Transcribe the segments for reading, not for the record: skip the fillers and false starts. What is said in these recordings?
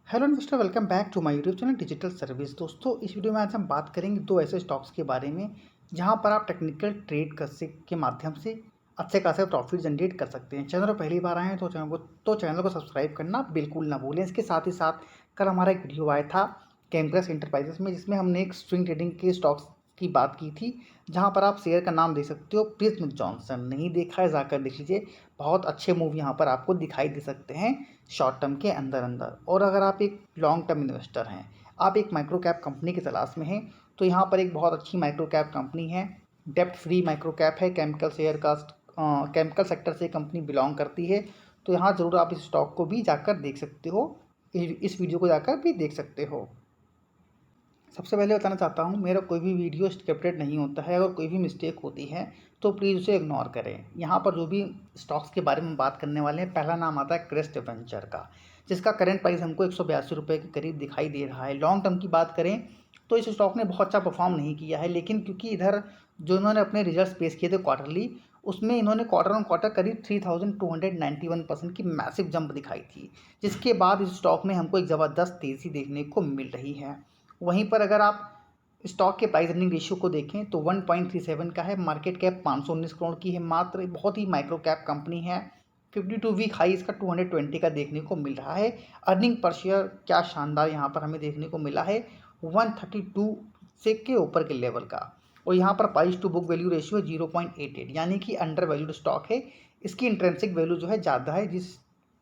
Hello investor, welcome back to my YouTube channel digital service. दोस्तों, इस video में आज हम बात करेंगे दो ऐसे स्टॉक्स के बारे में जहां पर आप टेक्निकल ट्रेड के माध्यम से अच्छे खासे प्रॉफिट जनरेट कर सकते हैं। चैनल पर पहली बार आए हैं तो चैनल को सब्सक्राइब करना बिल्कुल ना भूलें। इसके साथ ही साथ कल हमारा एक वीडियो आया था कैम्ब्रस इंटरप्राइजेस में, जिसमें हमने एक स्विंग ट्रेडिंग के स्टॉक्स की बात की थी, जहां पर आप शेयर का नाम देख सकते हो प्रिज्म जॉनसन। नहीं देखा है जाकर देख लीजिए, बहुत अच्छे मूव यहाँ पर आपको दिखाई दे सकते हैं शॉर्ट टर्म के अंदर अंदर। और अगर आप एक लॉन्ग टर्म इन्वेस्टर हैं, आप एक माइक्रो कैप कंपनी की तलाश में हैं, तो यहाँ पर एक बहुत अच्छी माइक्रो कैप कंपनी है, डेप्ट फ्री माइक्रो कैप है, केमिकल सेक्टर से कंपनी बिलोंग करती है। तो यहाँ ज़रूर आप इस स्टॉक को भी जाकर देख सकते हो, इस वीडियो को जाकर भी देख सकते हो। सबसे पहले बताना चाहता हूँ, मेरा कोई भी वीडियो स्क्रिप्टेड नहीं होता है। अगर कोई भी मिस्टेक होती है तो प्लीज़ उसे इग्नोर करें। यहाँ पर जो भी स्टॉक्स के बारे में बात करने वाले हैं, पहला नाम आता है क्रेस्ट वेंचर का, जिसका करंट प्राइस हमको 182 रुपये के करीब दिखाई दे रहा है। लॉन्ग टर्म की बात करें तो इस स्टॉक ने बहुत अच्छा परफॉर्म नहीं किया है, लेकिन क्योंकि इधर जो इन्होंने अपने रिजल्ट पेश किए थे क्वार्टरली, उसमें इन्होंने क्वार्टर ऑन क्वार्टर करीब 3291% की मैसिव जंप दिखाई थी, जिसके बाद इस स्टॉक में हमको एक ज़बरदस्त तेज़ी देखने को मिल रही है। वहीं पर अगर आप स्टॉक के प्राइस अर्निंग रेशियो को देखें तो 1.37 का है, मार्केट कैप 519 करोड़ की है मात्र, बहुत ही माइक्रो कैप कंपनी है। 52 वीक हाई इसका 220 का देखने को मिल रहा है। अर्निंग पर शेयर क्या शानदार यहाँ पर हमें देखने को मिला है, 132 से के ऊपर के लेवल का। और यहाँ पर price to book value ratio 0.88, यानी कि अंडर वैल्यूड स्टॉक है। इसकी इंट्रेंसिक वैल्यू जो है ज़्यादा है जिस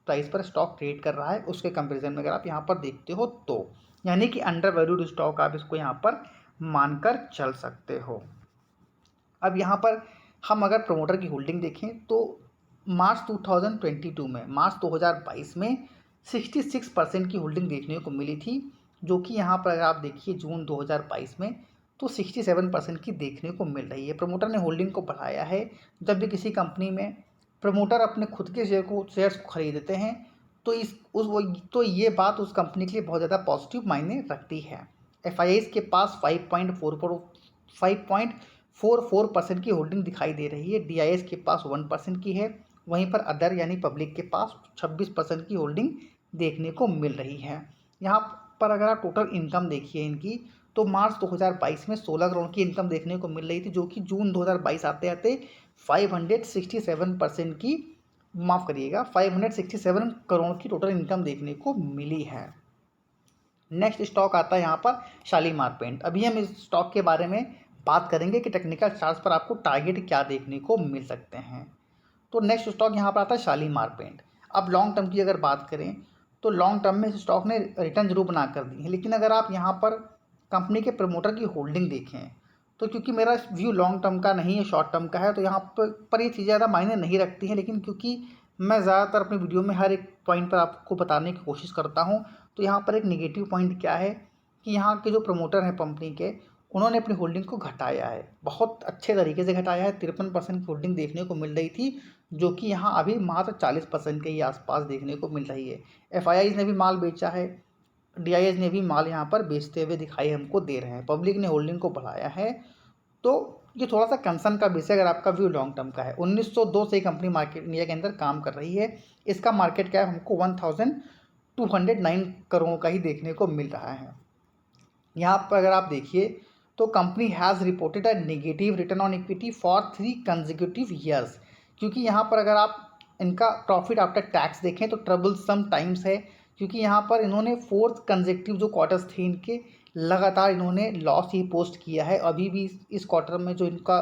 प्राइस पर स्टॉक ट्रेड कर रहा है उसके कंपेरिजन में, अगर आप यहाँ पर देखते हो तो, यानी कि अंडर वैल्यूड स्टॉक आप इसको यहाँ पर मानकर चल सकते हो। अब यहाँ पर हम अगर प्रमोटर की होल्डिंग देखें तो मार्च 2022 में 66% की होल्डिंग देखने को मिली थी, जो कि यहाँ पर अगर आप देखिए जून 2022 में तो 67% की देखने को मिल रही है। प्रमोटर ने होल्डिंग को बढ़ाया है। जब भी किसी कंपनी में प्रमोटर अपने खुद के शेयर्स को खरीदते हैं तो ये बात उस कंपनी के लिए बहुत ज़्यादा पॉजिटिव मायने रखती है। एफआईआईज़ के पास 5.44% की होल्डिंग दिखाई दे रही है। डीआईएस के पास 1% की है। वहीं पर अदर यानी पब्लिक के पास 26% की होल्डिंग देखने को मिल रही है। यहाँ पर अगर आप टोटल इनकम देखिए इनकी, तो मार्च 2022 में 16 करोड़ की इनकम देखने को मिल रही थी, जो कि जून 2022 आते आते 567% की, माफ़ करिएगा, 567 करोड़ की टोटल इनकम देखने को मिली है। नेक्स्ट स्टॉक आता है यहाँ पर शालीमार पेंट। अभी हम इस स्टॉक के बारे में बात करेंगे कि टेक्निकल चार्ट्स पर आपको टारगेट क्या देखने को मिल सकते हैं। तो नेक्स्ट स्टॉक यहाँ पर आता है शालीमार पेंट। अब लॉन्ग टर्म की अगर बात करें तो लॉन्ग टर्म में इस स्टॉक ने रिटर्न जरूर बना कर दी है, लेकिन अगर आप यहाँ पर कंपनी के प्रमोटर की होल्डिंग देखें तो, क्योंकि मेरा व्यू लॉन्ग टर्म का नहीं है, शॉर्ट टर्म का है, तो यहाँ पर ये चीज़ें ज़्यादा मायने नहीं रखती हैं। लेकिन क्योंकि मैं ज़्यादातर अपनी वीडियो में हर एक पॉइंट पर आपको बताने की कोशिश करता हूँ, तो यहाँ पर एक नेगेटिव पॉइंट क्या है कि यहाँ के जो प्रमोटर हैं कंपनी के, उन्होंने अपनी होल्डिंग को घटाया है, बहुत अच्छे तरीके से घटाया है। 53% की होल्डिंग देखने को मिल रही थी, जो कि यहाँ अभी मात्र 40% के ही आसपास देखने को मिल रही है। एफआईआईज़ ने भी माल बेचा है, डीआईएस ने भी माल यहाँ पर बेचते हुए दिखाई हमको दे रहे हैं, पब्लिक ने होल्डिंग को बढ़ाया है। तो ये थोड़ा सा कंसर्न का विषय अगर आपका व्यू लॉन्ग टर्म का है। 1902 से कंपनी मार्केट इंडिया के अंदर काम कर रही है। इसका मार्केट कैप हमको 1209 करोड़ का ही देखने को मिल रहा है। यहाँ पर अगर आप देखिए तो company has reported a negative return on equity for 3 consecutive years, क्योंकि यहाँ पर अगर आप इनका प्रॉफिट आफ्टर टैक्स देखें तो ट्रबल सम टाइम्स है, क्योंकि यहाँ पर इन्होंने 4th कंसेक्यूटिव जो क्वार्टर्स थे इनके, लगातार इन्होंने लॉस ही पोस्ट किया है। अभी भी इस क्वार्टर में जो इनका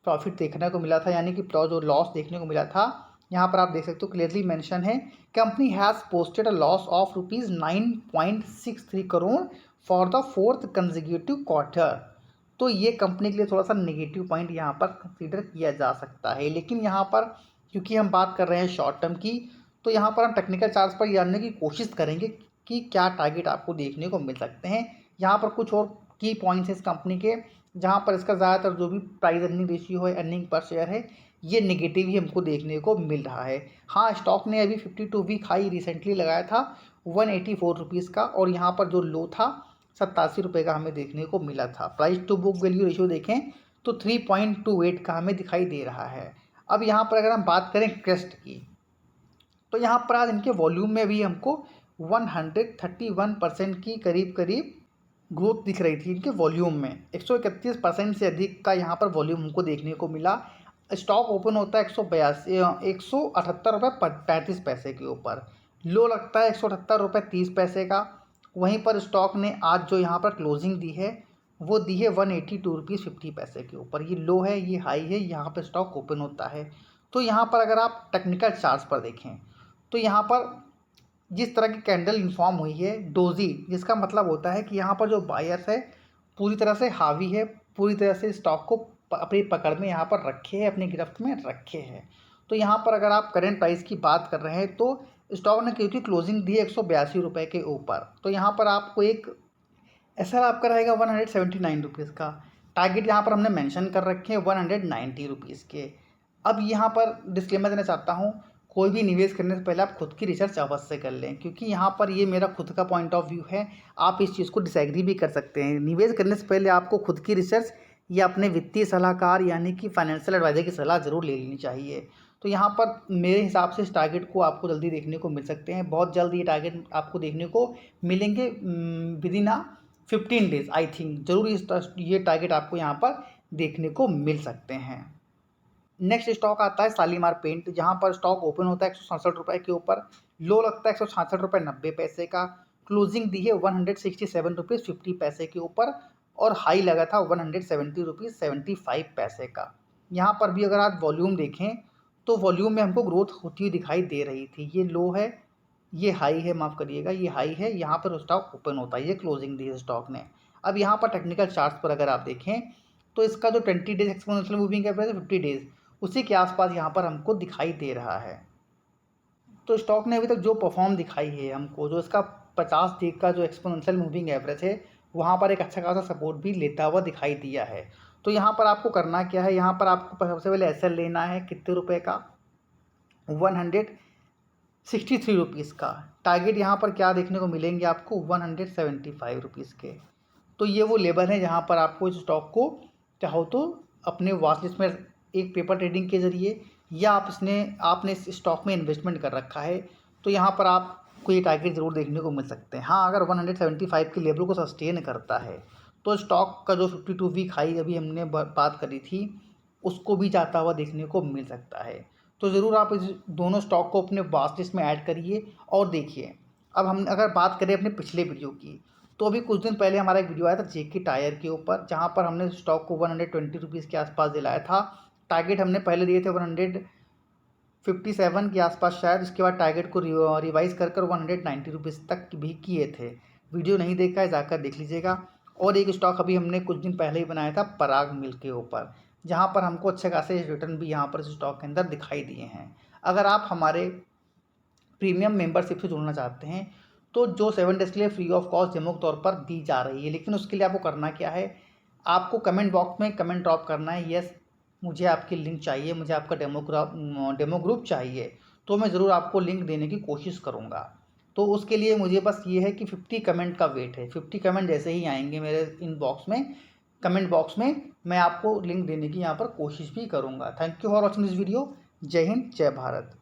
प्रॉफिट देखने को मिला था, यानी कि जो लॉस देखने को मिला था, यहाँ पर आप देख सकते हो क्लियरली मेंशन है, company has posted a loss of ₹9.63 crore for the 4th consecutive quarter. तो ये कंपनी के लिए थोड़ा सा नेगेटिव पॉइंट यहाँ पर कंसीडर किया जा सकता है। लेकिन यहाँ पर क्योंकि हम बात कर रहे हैं शॉर्ट टर्म की, तो यहाँ पर हम टेक्निकल चार्ट्स पर जानने की कोशिश करेंगे कि क्या टारगेट आपको देखने को मिल सकते हैं। यहाँ पर कुछ और की पॉइंट्स हैं इस कंपनी के, जहाँ पर इसका ज़्यादातर जो भी प्राइस अर्निंग रेशियो है, अर्निंग पर शेयर है, ये नेगेटिव ही हमको देखने को मिल रहा है। हाँ, स्टॉक ने अभी 52 वीक हाई रिसेंटली लगाया था 184 रुपीज़ का, और यहाँ पर जो लो था 87 रुपये का हमें देखने को मिला था। Price to book value ratio देखें तो 3.28 का हमें दिखाई दे रहा है। अब यहाँ पर अगर हम बात करें क्रेस्ट की, तो यहाँ पर आज इनके वॉल्यूम में भी हमको 131% की करीब करीब ग्रोथ दिख रही थी इनके वॉल्यूम में। 131% से अधिक का यहाँ पर वॉल्यूम हमको देखने को मिला। स्टॉक ओपन होता है 178 रुपये 35 पैसे के ऊपर, लो लगता है 178 रुपये 30 पैसे का। वहीं पर स्टॉक ने आज जो यहाँ पर क्लोजिंग दी है वो दी है 182 रुपीज़ 50 पैसे के ऊपर। ये लो है, ये हाई है, यहाँ पर स्टॉक ओपन होता है। तो यहाँ पर अगर आप टेक्निकल चार्ट्स पर देखें तो यहाँ पर जिस तरह की कैंडल इन्फॉर्म हुई है डोजी, जिसका मतलब होता है कि यहाँ पर जो बायर्स है पूरी तरह से हावी है, पूरी तरह से स्टॉक को अपनी पकड़ में यहाँ पर रखे है, अपनी गिरफ्त में रखे हैं। तो यहाँ पर अगर आप करंट प्राइस की बात कर रहे हैं तो स्टॉक ने क्योंकि क्लोजिंग दी है 182 रुपये के ऊपर, तो यहाँ पर आपको एक ऐसा आपका रहेगा 179 रुपीज़ का। टारगेट यहाँ पर हमने मेंशन कर रखे हैं 190 रुपीज़ के। अब यहाँ पर डिस्क्लेमर देना चाहता हूँ, कोई भी निवेश करने से पहले आप खुद की रिसर्च अवश्य कर लें, क्योंकि यहाँ पर ये मेरा खुद का पॉइंट ऑफ व्यू है। आप इस चीज़ को डिसएग्री भी कर सकते हैं। निवेश करने से पहले आपको खुद की रिसर्च या अपने वित्तीय सलाहकार यानी कि फाइनेंशियल एडवाइजर की सलाह ज़रूर ले लेनी चाहिए। तो यहाँ पर मेरे हिसाब से इस टारगेट को आपको जल्दी देखने को मिल सकते हैं, बहुत जल्द ये टारगेट आपको देखने को मिलेंगे विदिन 15 डेज आई थिंक। जरूर ये टारगेट आपको यहाँ पर देखने को मिल सकते हैं। नेक्स्ट स्टॉक आता है शालीमार पेंट, जहाँ पर स्टॉक ओपन होता है 167 रुपये के ऊपर, लो लगता है 166 रुपये 90 पैसे का, क्लोजिंग दी है 167 रुपीज़ 50 पैसे के ऊपर और हाई लगा था 170 रुपीज़ 75 पैसे का। यहाँ पर भी अगर आप वॉल्यूम देखें तो वॉल्यूम में हमको ग्रोथ होती हुई दिखाई दे रही थी। ये लो है, ये हाई है, माफ़ करिएगा ये हाई है, यहाँ पर स्टॉक ओपन होता है, ये क्लोजिंग दी है स्टॉक ने। अब यहाँ पर टेक्निकल चार्ट्स पर अगर आप देखें तो इसका जो 20 डेज एक्सपोनेंशियल मूविंग एवरेज है 50 डेज उसी के आसपास यहाँ पर हमको दिखाई दे रहा है। तो स्टॉक ने अभी तक जो परफॉर्म दिखाई है हमको, जो इसका 50 डे का जो एक्सपोनेंशियल मूविंग एवरेज है वहाँ पर एक अच्छा खासा सपोर्ट भी लेता हुआ दिखाई दिया है। तो यहाँ पर आपको करना क्या है, यहाँ पर आपको सबसे पहले एसएल लेना है कितने रुपए का, 163 रुपीज़ का। टारगेट यहाँ पर क्या देखने को मिलेंगे आपको 175 रुपीज़ के। तो ये वो लेवल है जहाँ पर आपको इस स्टॉक को चाहो तो अपने वॉच लिस्ट में एक पेपर ट्रेडिंग के ज़रिए या आपने इस स्टॉक में इन्वेस्टमेंट कर रखा है तो यहाँ पर आपको ये टारगेट ज़रूर देखने को मिल सकते हैं। हाँ, अगर 175 के लेवल को सस्टेन करता है तो स्टॉक का जो 52 वीक हाई अभी हमने बात करी थी उसको भी जाता हुआ देखने को मिल सकता है। तो ज़रूर आप इस दोनों स्टॉक को अपने वॉच लिस्ट में ऐड करिए और देखिए। अब हम अगर बात करें अपने पिछले वीडियो की, तो अभी कुछ दिन पहले हमारा एक वीडियो आया था जेके टायर के ऊपर, जहाँ पर हमने स्टॉक को 120 रुपीज़ के आसपास दिलाया था। टारगेट हमने पहले दिए थे 157 के आसपास शायद, उसके बाद टारगेट को रिवाइज़ कर 190 रुपीज़ तक भी किए थे। वीडियो नहीं देखा है जाकर देख लीजिएगा। और एक स्टॉक अभी हमने कुछ दिन पहले ही बनाया था पराग मिल्क के ऊपर, जहाँ पर हमको अच्छे खासे रिटर्न भी यहाँ पर इस स्टॉक के अंदर दिखाई दिए हैं। अगर आप हमारे प्रीमियम मेंबरशिप से जुड़ना चाहते हैं तो जो 7 डेज़ के लिए फ्री ऑफ कॉस्ट डेमो के तौर पर दी जा रही है, लेकिन उसके लिए आपको करना क्या है, आपको कमेंट बॉक्स में कमेंट ड्रॉप करना है, यस मुझे आपकी लिंक चाहिए, मुझे आपका डेमो ग्रुप चाहिए, तो मैं ज़रूर आपको लिंक देने की कोशिश करूँगा। तो उसके लिए मुझे बस ये है कि 50 कमेंट का वेट है। 50 कमेंट जैसे ही आएंगे मेरे इनबॉक्स में, कमेंट बॉक्स में, मैं आपको लिंक देने की यहाँ पर कोशिश भी करूँगा। Thank you for watching this video. जय हिंद, जय भारत।